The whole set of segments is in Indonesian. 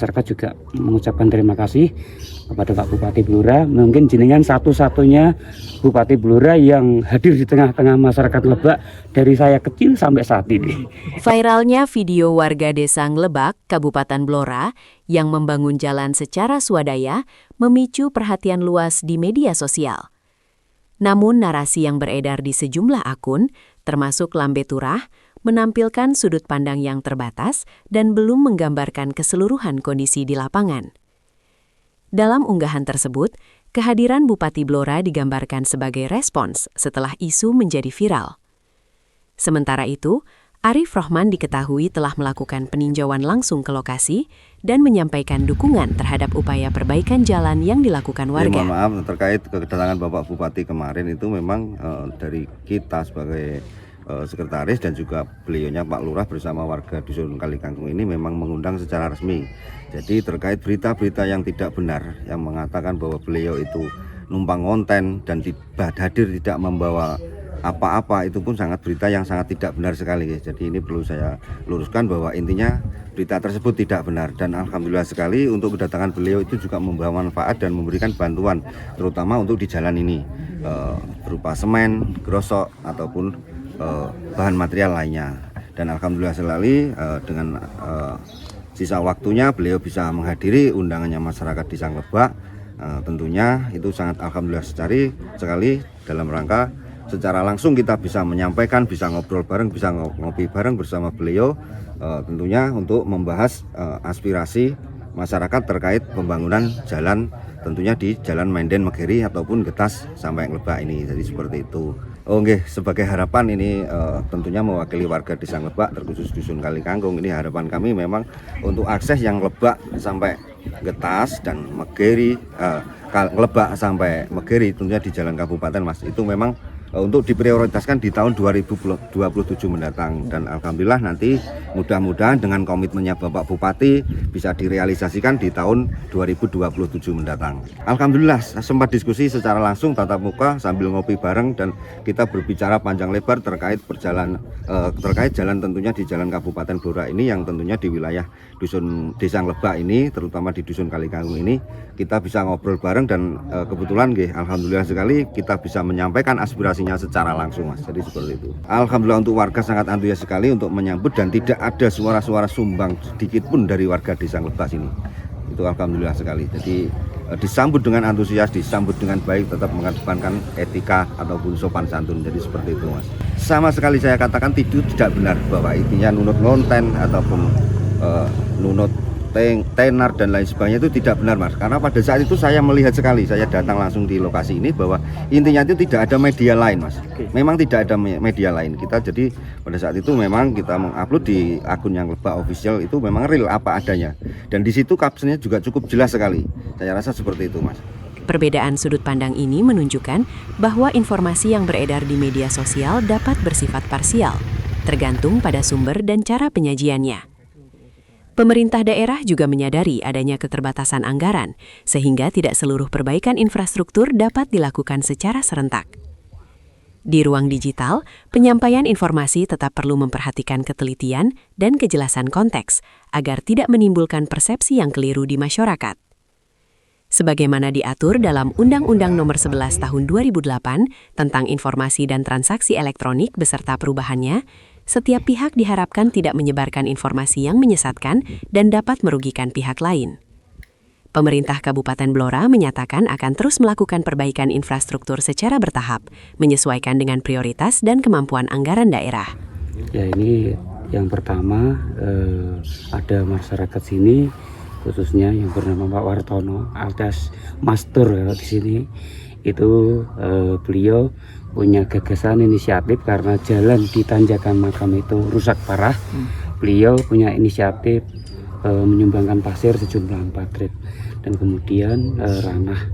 masyarakat juga mengucapkan terima kasih kepada Pak Bupati Blora. Mungkin jenengan satu-satunya Bupati Blora yang hadir di tengah-tengah masyarakat Lebak dari saya kecil sampai saat ini. Viralnya video warga desa Nglebak, Kabupaten Blora, yang membangun jalan secara swadaya memicu perhatian luas di media sosial. Namun narasi yang beredar di sejumlah akun, termasuk Lambe Turah, menampilkan sudut pandang yang terbatas dan belum menggambarkan keseluruhan kondisi di lapangan. Dalam unggahan tersebut, kehadiran Bupati Blora digambarkan sebagai respons setelah isu menjadi viral. Sementara itu, Arif Rohman diketahui telah melakukan peninjauan langsung ke lokasi dan menyampaikan dukungan terhadap upaya perbaikan jalan yang dilakukan warga. Mohon maaf terkait kedatangan Bapak Bupati kemarin itu memang dari kita sebagai sekretaris dan juga beliaunya Pak Lurah bersama warga Dusun Kalikangkung ini memang mengundang secara resmi. Jadi terkait berita-berita yang tidak benar yang mengatakan bahwa beliau itu numpang konten dan hadir tidak membawa apa-apa, itu pun berita yang sangat tidak benar sekali. Jadi ini perlu saya luruskan bahwa intinya berita tersebut tidak benar, dan alhamdulillah sekali untuk kedatangan beliau itu juga membawa manfaat dan memberikan bantuan terutama untuk di jalan ini berupa semen, grosok ataupun bahan material lainnya. Dan alhamdulillah sekali dengan sisa waktunya beliau bisa menghadiri undangannya masyarakat di Nglebak. Tentunya itu sangat alhamdulillah sekali dalam rangka secara langsung kita bisa menyampaikan, bisa ngobrol bareng, bisa ngopi bareng bersama beliau, tentunya untuk membahas aspirasi masyarakat terkait pembangunan jalan, tentunya di Jalan Menden Megeri ataupun Getas sampai Nglebak ini. Jadi seperti itu. Sebagai harapan ini tentunya mewakili warga desa Nglebak terkhusus Dusun Kalikangkung, ini harapan kami memang untuk akses yang Nglebak sampai Getas dan Megeri, Nglebak sampai Megeri tentunya di jalan kabupaten Mas, itu memang untuk diprioritaskan di tahun 2027 mendatang. Dan alhamdulillah nanti mudah-mudahan dengan komitmennya Bapak Bupati bisa direalisasikan di tahun 2027 mendatang. Alhamdulillah sempat diskusi secara langsung tatap muka sambil ngopi bareng, dan kita berbicara panjang lebar terkait jalan tentunya di Jalan Kabupaten Blora ini yang tentunya di wilayah Dusun Desa Nglebak ini, terutama di Dusun Kalikangkung ini kita bisa ngobrol bareng, dan kebetulan alhamdulillah sekali kita bisa menyampaikan aspirasi secara langsung Mas. Jadi seperti itu. Alhamdulillah untuk warga sangat antusias sekali untuk menyambut, dan tidak ada suara-suara sumbang sedikit pun dari warga desa Nglebak sini. Itu alhamdulillah sekali. Jadi disambut dengan antusias, disambut dengan baik, tetap mengedepankan etika ataupun sopan santun. Jadi seperti itu Mas. Sama sekali saya katakan tidak benar bahwa intinya nunut konten ataupun nunut tenar dan lain sebagainya, itu tidak benar Mas. Karena pada saat itu saya melihat sekali, saya datang langsung di lokasi ini, bahwa intinya itu tidak ada media lain Mas. Memang tidak ada media lain. Kita jadi pada saat itu memang kita mengupload di akun yang Nglebak official, itu memang real apa adanya. Dan di situ captionnya juga cukup jelas sekali. Saya rasa seperti itu Mas. Perbedaan sudut pandang ini menunjukkan bahwa informasi yang beredar di media sosial dapat bersifat parsial, tergantung pada sumber dan cara penyajiannya. Pemerintah daerah juga menyadari adanya keterbatasan anggaran, sehingga tidak seluruh perbaikan infrastruktur dapat dilakukan secara serentak. Di ruang digital, penyampaian informasi tetap perlu memperhatikan ketelitian dan kejelasan konteks, agar tidak menimbulkan persepsi yang keliru di masyarakat. Sebagaimana diatur dalam Undang-Undang Nomor 11 Tahun 2008 tentang Informasi dan Transaksi Elektronik beserta perubahannya, setiap pihak diharapkan tidak menyebarkan informasi yang menyesatkan dan dapat merugikan pihak lain. Pemerintah Kabupaten Blora menyatakan akan terus melakukan perbaikan infrastruktur secara bertahap, menyesuaikan dengan prioritas dan kemampuan anggaran daerah. Ya, ini yang pertama, ada masyarakat sini, khususnya yang bernama Pak Wartono alias Mastur kalau di sini, itu beliau punya gagasan inisiatif karena jalan di Tanjakan Makam itu rusak parah. Beliau punya inisiatif menyumbangkan pasir sejumlah 4 trip, dan kemudian ranah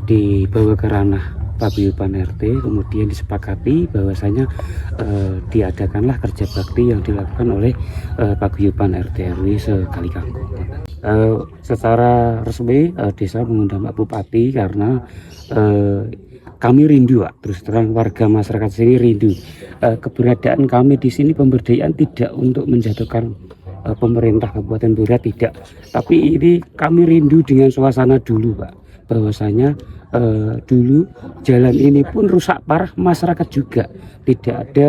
dibawa ke ranah Paguyuban RT, kemudian disepakati bahwasanya diadakanlah kerja bakti yang dilakukan oleh Paguyuban RT RW se-Kalikangkung. Secara resmi desa mengundang Pak Bupati karena kami rindu, terus terang warga masyarakat sini rindu keberadaan kami di sini. Pemberdayaan tidak untuk menjatuhkan pemerintah Kabupaten Blora, tidak. Tapi ini kami rindu dengan suasana dulu, Pak. Bahwasanya dulu jalan ini pun rusak parah, masyarakat juga tidak ada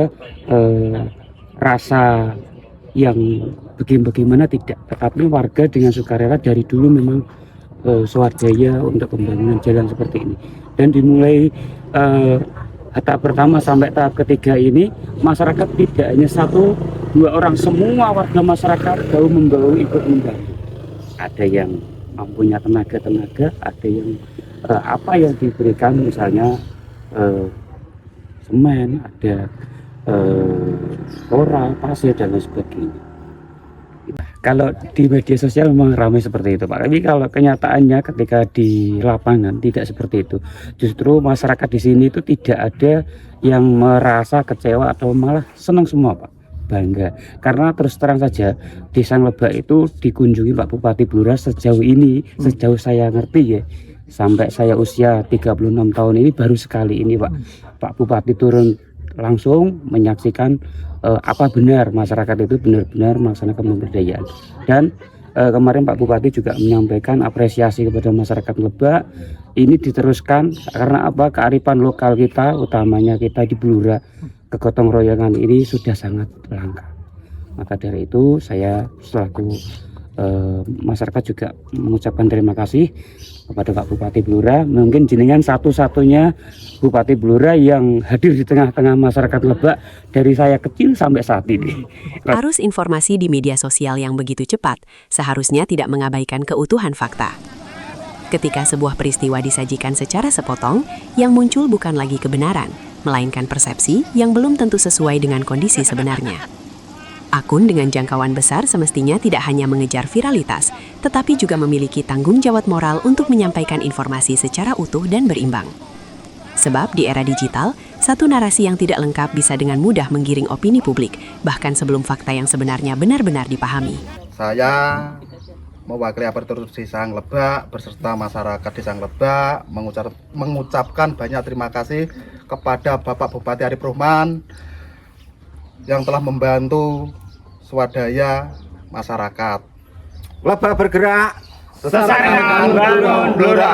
rasa yang bagaimana, tidak. Tetapi warga dengan sukarela dari dulu memang swadaya untuk pembangunan jalan seperti ini. Dan dimulai tahap pertama sampai tahap ketiga ini, masyarakat tidak hanya 1-2 orang, semua warga masyarakat bahu-membahu ikut membantu. Ada yang mempunyai tenaga, ada yang apa yang diberikan, misalnya semen, ada koral, pasir, dan lain sebagainya. Kalau di media sosial memang ramai seperti itu, Pak. Tapi kalau kenyataannya ketika di lapangan tidak seperti itu. Justru masyarakat di sini itu tidak ada yang merasa kecewa atau malah senang semua, Pak. Bangga. Karena terus terang saja Desa Nglebak itu dikunjungi Pak Bupati Blora sejauh ini, sejauh saya ngerti ya. Sampai saya usia 36 tahun ini baru sekali ini, Pak. Pak Bupati turun langsung menyaksikan apa benar masyarakat itu benar-benar melaksanakan pemberdayaan. Dan kemarin Pak Bupati juga menyampaikan apresiasi kepada masyarakat Lebak. Ini diteruskan karena apa, kearifan lokal kita, utamanya kita di Blora, kegotong royongan ini sudah sangat langka. Maka dari itu saya selaku masyarakat juga mengucapkan terima kasih kepada Pak Bupati Blora. Mungkin jenengan satu-satunya Bupati Blora yang hadir di tengah-tengah masyarakat Lebak dari saya kecil sampai saat ini. Arus informasi di media sosial yang begitu cepat seharusnya tidak mengabaikan keutuhan fakta. Ketika sebuah peristiwa disajikan secara sepotong, yang muncul bukan lagi kebenaran, melainkan persepsi yang belum tentu sesuai dengan kondisi sebenarnya. Akun dengan jangkauan besar semestinya tidak hanya mengejar viralitas, tetapi juga memiliki tanggung jawab moral untuk menyampaikan informasi secara utuh dan berimbang. Sebab di era digital, satu narasi yang tidak lengkap bisa dengan mudah menggiring opini publik, bahkan sebelum fakta yang sebenarnya benar-benar dipahami. Saya mewakili Aparatur Desa Nglebak beserta masyarakat Desa Nglebak mengucapkan banyak terima kasih kepada Bapak Bupati Arif Ruhman yang telah membantu swadaya masyarakat. Lebak bergerak, Sesama membangun Blora.